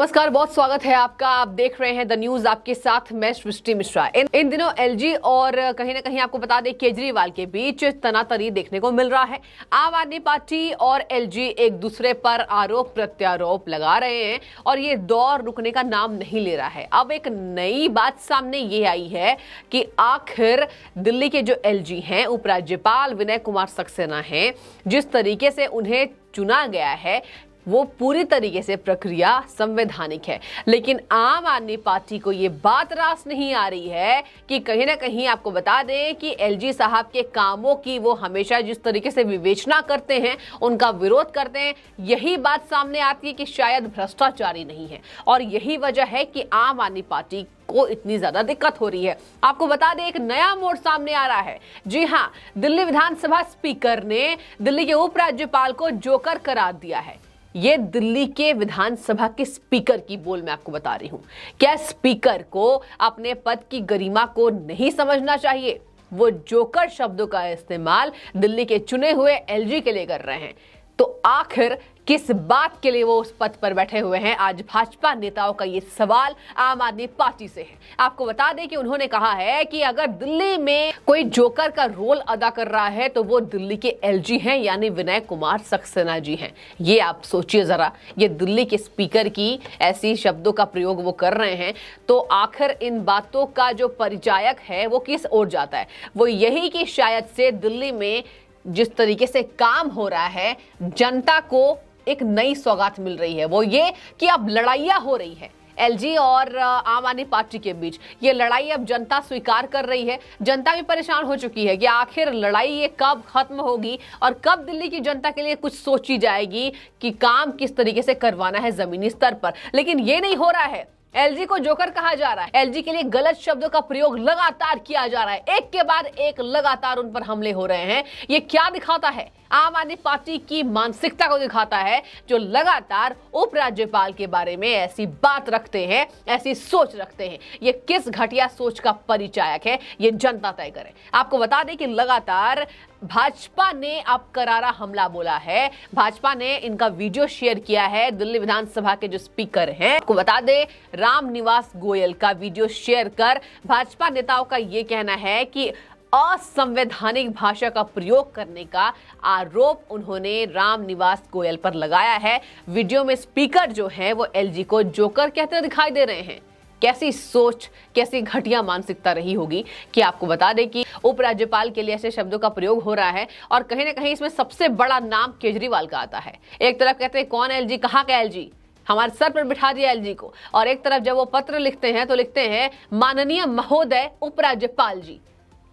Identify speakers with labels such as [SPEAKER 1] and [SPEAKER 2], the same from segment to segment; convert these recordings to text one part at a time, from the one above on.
[SPEAKER 1] नमस्कार, बहुत स्वागत है आपका। आप देख रहे हैं द न्यूज, आपके साथ मैं सृष्टि मिश्रा। इन दिनों एलजी और कहीं ना कहीं आपको बता दें केजरीवाल के बीच तनातनी देखने को मिल रहा है। आम आदमी पार्टी और एलजी एक दूसरे पर आरोप प्रत्यारोप लगा रहे हैं और ये दौर रुकने का नाम नहीं ले रहा है। अब एक नई बात सामने ये आई है कि आखिर दिल्ली के जो एलजी हैं, उपराज्यपाल विनय कुमार सक्सेना हैं, जिस तरीके से उन्हें चुना गया है वो पूरी तरीके से प्रक्रिया संवैधानिक है। लेकिन आम आदमी पार्टी को ये बात रास नहीं आ रही है कि कहीं ना कहीं आपको बता दें कि एलजी साहब के कामों की वो हमेशा जिस तरीके से विवेचना करते हैं, उनका विरोध करते हैं, यही बात सामने आती है कि शायद भ्रष्टाचारी नहीं है। और यही वजह है कि आम आदमी पार्टी को इतनी ज्यादा दिक्कत हो रही है। आपको बता दें एक नया मोड़ सामने आ रहा है। जी हां, दिल्ली विधानसभा स्पीकर ने दिल्ली के उपराज्यपाल को जोकर करार दिया है। ये दिल्ली के विधानसभा के स्पीकर की बोल मैं आपको बता रही हूं। क्या स्पीकर को अपने पद की गरिमा को नहीं समझना चाहिए? वो जोकर शब्दों का इस्तेमाल दिल्ली के चुने हुए एलजी के लिए कर रहे हैं। तो आखिर किस बात के लिए वो उस पद पर बैठे हुए हैं? आज भाजपा नेताओं का ये सवाल आम आदमी पार्टी से है। आपको बता दें कि उन्होंने कहा है कि अगर दिल्ली में कोई जोकर का रोल अदा कर रहा है तो वो दिल्ली के एलजी हैं, यानी विनय कुमार सक्सेना जी हैं। ये आप सोचिए जरा, ये दिल्ली के स्पीकर की ऐसी शब्दों का प्रयोग वो कर रहे हैं, तो आखिर इन बातों का जो परिचायक है वो किस ओर जाता है? वो यही कि शायद से दिल्ली में जिस तरीके से काम हो रहा है, जनता को एक नई सौगात मिल रही है। वो ये कि अब लड़ाइयां हो रही है एलजी और आम आदमी पार्टी के बीच। ये लड़ाई अब जनता स्वीकार कर रही है। जनता भी परेशान हो चुकी है कि आखिर लड़ाई ये कब खत्म होगी और कब दिल्ली की जनता के लिए कुछ सोची जाएगी कि काम किस तरीके से करवाना है जमीनी स्तर पर। लेकिन ये नहीं हो रहा है। एलजी को जोकर कहा जा रहा है, एलजी के लिए गलत शब्दों का प्रयोग लगातार किया जा रहा है, एक के बाद एक लगातार उन पर हमले हो रहे हैं। ये क्या दिखाता है? आम आदमी पार्टी की मानसिकता को दिखाता है, जो लगातार उपराज्यपाल के बारे में ऐसी बात रखते हैं, ऐसी सोच रखते हैं। ये किस घटिया सोच का परिचायक है, ये जनता तय करे। आपको बता दें कि लगातार भाजपा ने अब करारा हमला बोला है। भाजपा ने इनका वीडियो शेयर किया है। दिल्ली विधानसभा के जो स्पीकर हैं, आपको बता दें रामनिवास गोयल का वीडियो शेयर कर भाजपा नेताओं का यह कहना है कि असंवैधानिक भाषा का प्रयोग करने का आरोप उन्होंने रामनिवास गोयल पर लगाया है। वीडियो में स्पीकर जो है वो एलजी को जोकर कहते दिखाई दे रहे हैं। कैसी सोच, कैसी घटिया मानसिकता रही होगी कि आपको बता दें कि उपराज्यपाल के लिए ऐसे शब्दों का प्रयोग हो रहा है और कहीं ना कहीं इसमें सबसे बड़ा नाम केजरीवाल का आता है। एक तरफ कहते हैं कौन एलजी, कहाँ का एलजी, हमारे सर पर बिठा दिया एलजी को, और एक तरफ जब वो पत्र लिखते हैं तो लिखते हैं माननीय महोदय उपराज्यपाल जी।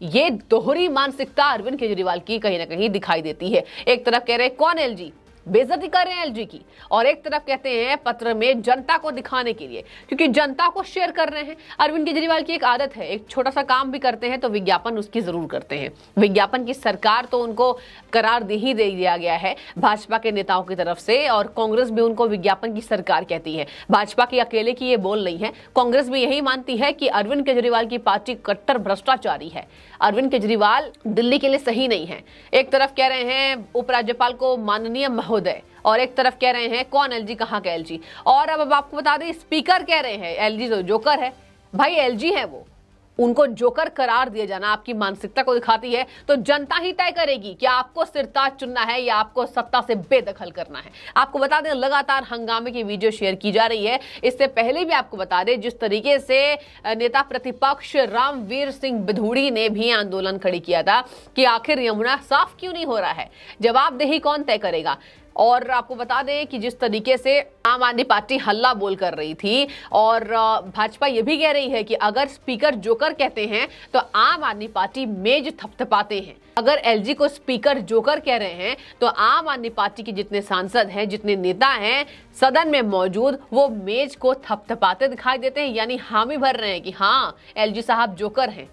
[SPEAKER 1] ये दोहरी मानसिकता अरविंद केजरीवाल की कहीं ना कहीं दिखाई देती है। एक तरफ कह रहे हैं कौन एलजी, बेइज्जती कर रहे हैं एलजी की, और एक तरफ कहते हैं पत्र में जनता को दिखाने के लिए, क्योंकि जनता को शेयर कर रहे हैं। अरविंद केजरीवाल की एक आदत है, एक छोटा सा काम भी करते हैं तो विज्ञापन उसकी जरूर करते हैं। विज्ञापन की सरकार तो उनको करार दे ही दे दिया गया है भाजपा के नेताओं की तरफ से, और कांग्रेस भी उनको विज्ञापन की सरकार कहती है। भाजपा की अकेले की ये बोल नहीं है, कांग्रेस भी यही मानती है कि अरविंद केजरीवाल की पार्टी कट्टर भ्रष्टाचारी है। अरविंद केजरीवाल दिल्ली के लिए सही नहीं है। एक तरफ कह रहे हैं उपराज्यपाल को माननीय महोदय, और एक तरफ कह रहे हैं कौन एलजी, कहाँ का एलजी। और अब आपको बता दें स्पीकर कह रहे हैं एलजी तो जोकर है। भाई एलजी है वो, उनको जोकर करार दिया जाना आपकी मानसिकता को दिखाती है। तो जनता ही तय करेगी कि आपको सिरताज चुनना है या आपको सत्ता से बेदखल करना है। आपको बता दें लगातार हंगामे की वीडियो शेयर की जा रही है। इससे पहले भी आपको बता दें जिस तरीके से नेता प्रतिपक्ष रामवीर सिंह बिधूड़ी ने भी आंदोलन खड़ी किया था कि आखिर यमुना साफ क्यों नहीं हो रहा है, जवाबदेही कौन तय करेगा। और आपको बता दें कि जिस तरीके से आम आदमी पार्टी हल्ला बोल कर रही थी, और भाजपा ये भी कह रही है कि अगर स्पीकर जोकर कहते हैं तो आम आदमी पार्टी मेज थपथपाते हैं। अगर एलजी को स्पीकर जोकर कह रहे हैं तो आम आदमी पार्टी के जितने सांसद हैं, जितने नेता हैं सदन में मौजूद, वो मेज को थपथपाते दिखाई देते हैं, यानी हामी भर रहे हैं कि हाँ एलजी साहब जोकर हैं।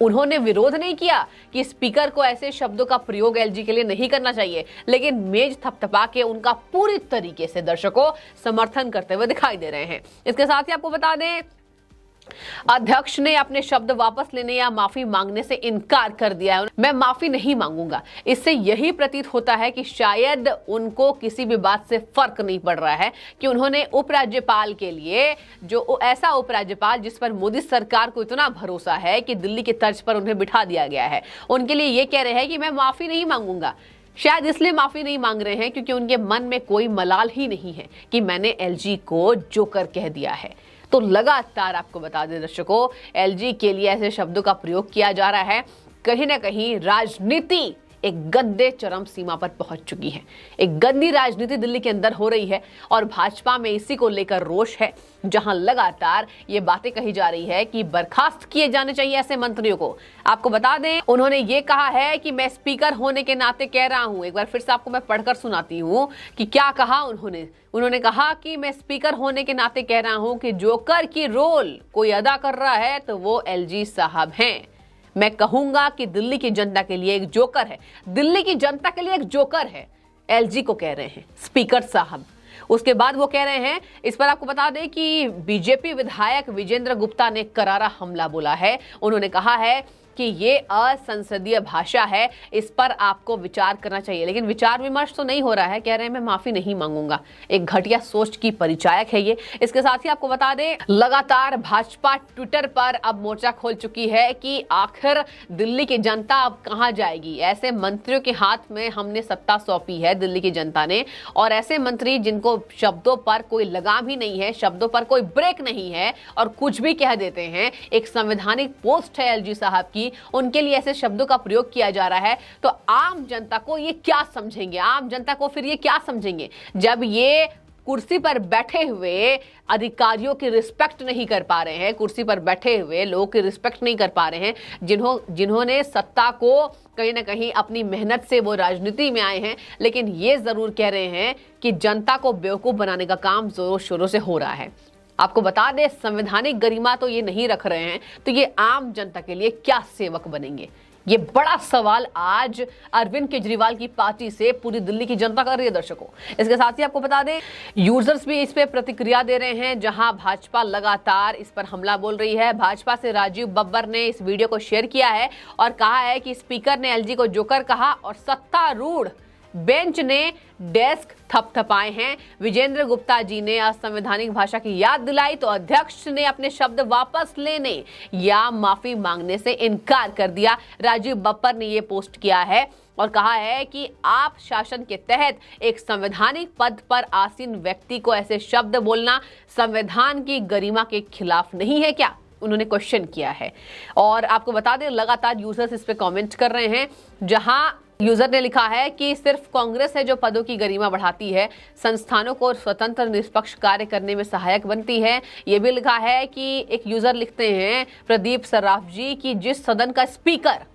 [SPEAKER 1] उन्होंने विरोध नहीं किया कि स्पीकर को ऐसे शब्दों का प्रयोग एलजी के लिए नहीं करना चाहिए, लेकिन मेज थपथपा के उनका पूरी तरीके से दर्शकों समर्थन करते हुए दिखाई दे रहे हैं। इसके साथ ही आपको बता दें अध्यक्ष ने अपने शब्द वापस लेने या माफी मांगने से इनकार कर दिया है। मैं माफी नहीं मांगूंगा। इससे यही प्रतीत होता है कि शायद उनको किसी भी बात से फर्क नहीं पड़ रहा है कि उन्होंने उपराज्यपाल के लिए, जो ऐसा उपराज्यपाल जिस पर मोदी सरकार को इतना भरोसा है कि दिल्ली की तर्ज पर उन्हें बिठा दिया गया है, उनके लिए ये कह रहे हैं कि मैं माफी नहीं मांगूंगा। शायद इसलिए माफी नहीं मांग रहे हैं क्योंकि उनके मन में कोई मलाल ही नहीं है कि मैंने एलजी को जोकर कह दिया है। तो लगातार आपको बता दें दर्शकों, एलजी के लिए ऐसे शब्दों का प्रयोग किया जा रहा है। कहीं ना कहीं राजनीति एक गंदे चरम सीमा पर पहुंच चुकी है। एक गंदी राजनीति दिल्ली के अंदर हो रही है और भाजपा में इसी को लेकर रोष है, जहां लगातार ये बातें कही जा रही है कि बर्खास्त किए जाने चाहिए ऐसे मंत्रियों को। आपको बता दें, उन्होंने ये कहा है कि मैं स्पीकर होने के नाते कह रहा हूं। एक बार फिर से आपको मैं पढ़कर सुनाती हूं कि क्या कहा उन्होंने कहा कि मैं स्पीकर होने के नाते कह रहा हूं कि जोकर की रोल कोई अदा कर रहा है तो वो एलजी साहब हैं। मैं कहूंगा कि दिल्ली की जनता के लिए एक जोकर है, दिल्ली की जनता के लिए एक जोकर है, एलजी को कह रहे हैं स्पीकर साहब। उसके बाद वो कह रहे हैं, इस पर आपको बता दें कि बीजेपी विधायक विजेंद्र गुप्ता ने करारा हमला बोला है। उन्होंने कहा है कि ये असंसदीय भाषा है, इस पर आपको विचार करना चाहिए। लेकिन विचार विमर्श तो नहीं हो रहा है, कह रहे हैं मैं माफी नहीं मांगूंगा। एक घटिया सोच की परिचायक है ये। इसके साथ ही आपको बता दें, लगातार भाजपा ट्विटर पर अब मोर्चा खोल चुकी है कि आखिर दिल्ली की जनता अब कहां जाएगी। ऐसे मंत्रियों के हाथ में हमने सत्ता सौंपी है दिल्ली की जनता ने, और ऐसे मंत्री जिनको शब्दों पर कोई लगाम ही नहीं है, शब्दों पर कोई ब्रेक नहीं है और कुछ भी कह देते हैं। एक संवैधानिक पोस्ट है एलजी साहब की, उनके लिए ऐसे शब्दों का प्रयोग किया जा रहा है। तो आम जनता को ये क्या समझेंगे, आम जनता को फिर ये क्या समझेंगे जब ये कुर्सी पर बैठे हुए अधिकारियों की रिस्पेक्ट नहीं कर पा रहे हैं, कुर्सी पर बैठे हुए लोगों की रिस्पेक्ट नहीं कर पा रहे हैं, जिन्होंने सत्ता को कहीं ना कहीं अपनी मेहनत से वो राजनीति में आए हैं, लेकिन ये जरूर कह रहे हैं कि जनता को बेवकूफ बनाने का काम जोरों शोरों से हो रहा है। आपको बता दें, संवैधानिक गरिमा तो ये नहीं रख रहे हैं, तो ये आम जनता के लिए क्या सेवक बनेंगे? ये बड़ा सवाल आज अरविंद केजरीवाल की पार्टी से पूरी दिल्ली की जनता कर रही है दर्शकों। इसके साथ ही आपको बता दें, यूजर्स भी इस पे प्रतिक्रिया दे रहे हैं, जहां भाजपा लगातार इस पर हमला बोल रही है। भाजपा से राजीव बब्बर ने इस वीडियो को शेयर किया है और कहा है कि स्पीकर ने एलजी को जोकर कहा और सत्तारूढ़ बेंच ने डेस्क थपथपाए हैं। विजेंद्र गुप्ता जी ने असंवैधानिक भाषा की याद दिलाई तो अध्यक्ष ने अपने शब्द वापस लेने या माफी मांगने से इनकार कर दिया। राजीव बब्बर ने यह पोस्ट किया है और कहा है कि आप शासन के तहत एक संवैधानिक पद पर आसीन व्यक्ति को ऐसे शब्द बोलना संविधान की गरिमा के खिलाफ नहीं है क्या? उन्होंने क्वेश्चन किया है। और आपको बता दें, लगातार यूजर्स इस पे कमेंट कर रहे हैं, जहां यूजर ने लिखा है कि सिर्फ कांग्रेस है जो पदों की गरिमा बढ़ाती है, संस्थानों को स्वतंत्र निष्पक्ष कार्य करने में सहायक बनती है। ये भी लिखा है कि एक यूजर लिखते हैं प्रदीप सराफ जी की जिस सदन का स्पीकर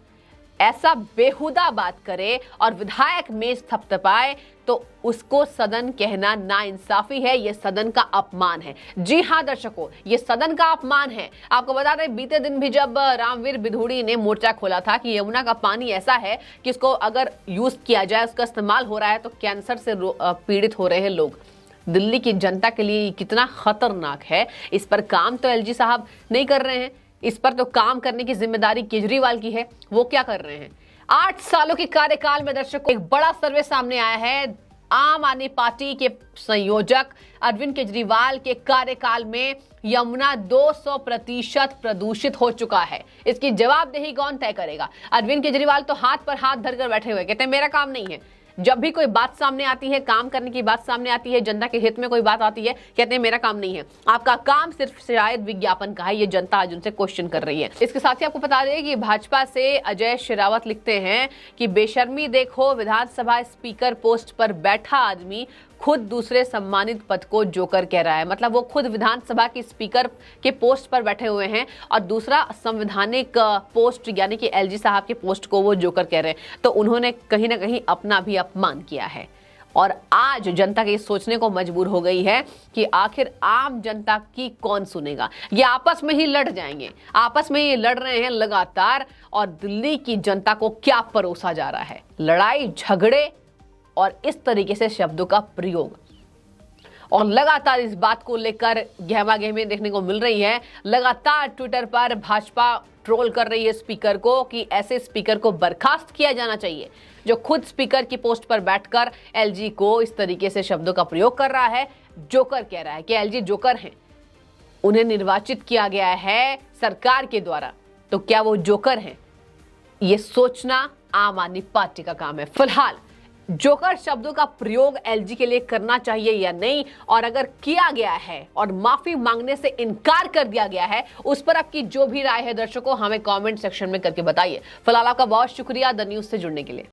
[SPEAKER 1] ऐसा बेहुदा बात करे और विधायक मेज थपथपाए तो उसको सदन कहना नाइंसाफी है, यह सदन का अपमान है। जी हां दर्शकों, यह सदन का अपमान है। आपको बता दें, बीते दिन भी जब रामवीर बिधूड़ी ने मोर्चा खोला था कि यमुना का पानी ऐसा है कि इसको अगर यूज किया जाए, उसका इस्तेमाल हो रहा है तो कैंसर से पीड़ित हो रहे हैं लोग। दिल्ली की जनता के लिए कितना खतरनाक है। इस पर काम तो एलजी साहब नहीं कर रहे हैं, इस पर तो काम करने की जिम्मेदारी केजरीवाल की है। वो क्या कर रहे हैं? 8 सालों के कार्यकाल में दर्शकों, एक बड़ा सर्वे सामने आया है। आम आदमी पार्टी के संयोजक अरविंद केजरीवाल के कार्यकाल में यमुना 200% प्रदूषित हो चुका है। इसकी जवाबदेही कौन तय करेगा? अरविंद केजरीवाल तो हाथ पर हाथ धरकर बैठे हुए, कहते हैं मेरा काम नहीं है। जब भी कोई बात सामने आती है, काम करने की बात सामने आती है, जनता के हित में कोई बात आती है, कहते हैं मेरा काम नहीं है। आपका काम सिर्फ शायद विज्ञापन का है। ये जनता आज उनसे क्वेश्चन कर रही है। इसके साथ ही आपको बता दें कि भाजपा से अजय शेरावत लिखते हैं कि बेशर्मी देखो, विधानसभा स्पीकर पोस्ट पर बैठा आदमी खुद दूसरे सम्मानित पद को जोकर कह रहा है। मतलब वो खुद विधानसभा की स्पीकर के पोस्ट पर बैठे हुए हैं और दूसरा संवैधानिक पोस्ट यानी कि एलजी साहब के पोस्ट को वो जोकर कह रहे हैं। तो उन्होंने कहीं ना कहीं अपना भी अपमान किया है और आज जनता के सोचने को मजबूर हो गई है कि आखिर आम जनता की कौन सुनेगा। ये आपस में ही लड़ जाएंगे, आपस में ये लड़ रहे हैं लगातार और दिल्ली की जनता को क्या परोसा जा रहा है? लड़ाई झगड़े और इस तरीके से शब्दों का प्रयोग। और लगातार इस बात को लेकर गहमा-गहमी देखने को मिल रही है। लगातार ट्विटर पर भाजपा ट्रोल कर रही है स्पीकर को कि ऐसे स्पीकर को बर्खास्त किया जाना चाहिए जो खुद स्पीकर की पोस्ट पर बैठकर एलजी को इस तरीके से शब्दों का प्रयोग कर रहा है। जोकर कह रहा है कि एलजी जोकर हैं, उन्हें निर्वाचित किया गया है सरकार के द्वारा, तो क्या वो जोकर हैं? ये सोचना आम आदमी पार्टी का काम है। फिलहाल जोकर शब्दों का प्रयोग एलजी के लिए करना चाहिए या नहीं, और अगर किया गया है और माफी मांगने से इनकार कर दिया गया है, उस पर आपकी जो भी राय है दर्शकों हमें कमेंट सेक्शन में करके बताइए। फिलहाल आपका बहुत शुक्रिया द न्यूज से जुड़ने के लिए।